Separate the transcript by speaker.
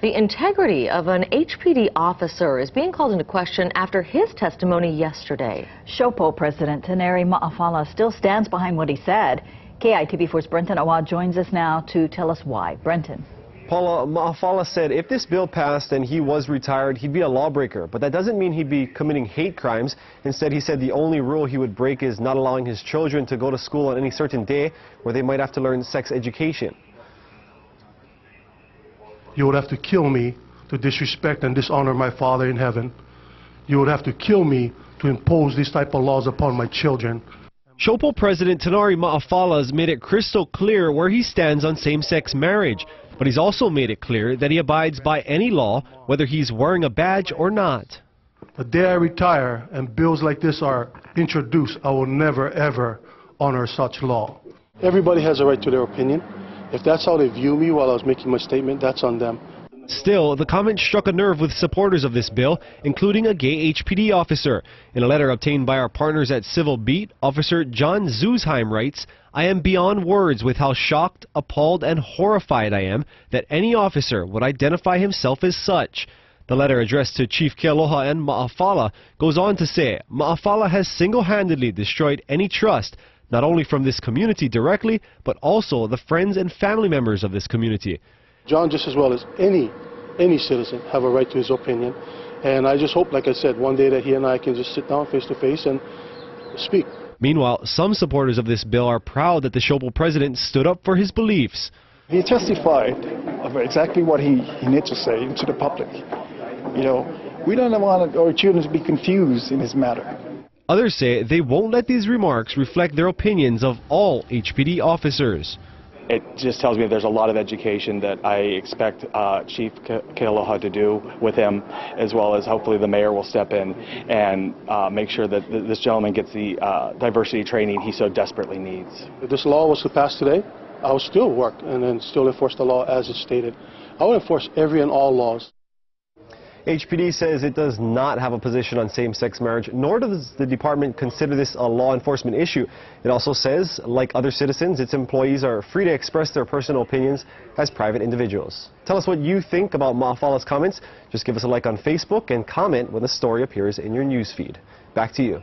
Speaker 1: The integrity of an HPD officer is being called into question after his testimony yesterday.
Speaker 2: SHOPO President Taneri Ma'afala still stands behind what he said. KITV4's Brenton Awad joins us now to tell us why. Brenton.
Speaker 3: Paula, Ma'afala said if this bill passed and he was retired, he'd be a lawbreaker. But that doesn't mean he'd be committing hate crimes. Instead, he said the only rule he would break is not allowing his children to go to school on any certain day where they might have to learn sex education.
Speaker 4: You would have to kill me to disrespect and dishonor my Father in heaven. You would have to kill me to impose these type of laws upon my children.
Speaker 3: SHOPO President Taneri Ma'afala has made it crystal clear where he stands on same-sex marriage. But he's also made it clear that he abides by any law, whether he's wearing a badge or not.
Speaker 4: The day I retire and bills like this are introduced, I will never ever honor such law. Everybody has a right to their opinion. If that's how they view me while I was making my statement, that's on them.
Speaker 3: Still, the comment struck a nerve with supporters of this bill, including a gay HPD officer. In a letter obtained by our partners at Civil Beat, Officer John Zusheim writes, "I am beyond words with how shocked, appalled, and horrified I am that any officer would identify himself as such." The letter addressed to Chief Kealoha and Ma'afala goes on to say, Ma'afala has single-handedly destroyed any trust, not only from this community directly, but also the friends and family members of this community.
Speaker 4: John, just as well as any citizen, have a right to his opinion. And I just hope, like I said, one day that he and I can just sit down face to face and speak.
Speaker 3: Meanwhile, some supporters of this bill are proud that the SHOPO president stood up for his beliefs.
Speaker 5: He testified of exactly what he needs to say to the public. You know, we don't want our children to be confused in this matter.
Speaker 3: Others say they won't let these remarks reflect their opinions of all HPD officers.
Speaker 6: It just tells me there's a lot of education that I expect Chief Kealoha to do with him, as well as hopefully the mayor will step in and make sure that this gentleman gets the diversity training he so desperately needs.
Speaker 4: If this law was to pass today, I would still work and then still enforce the law as it's stated. I would enforce every and all laws.
Speaker 3: HPD says it does not have a position on same-sex marriage, nor does the department consider this a law enforcement issue. It also says, like other citizens, its employees are free to express their personal opinions as private individuals. Tell us what you think about Ma'afala's comments. Just give us a like on Facebook and comment when the story appears in your newsfeed. Back to you.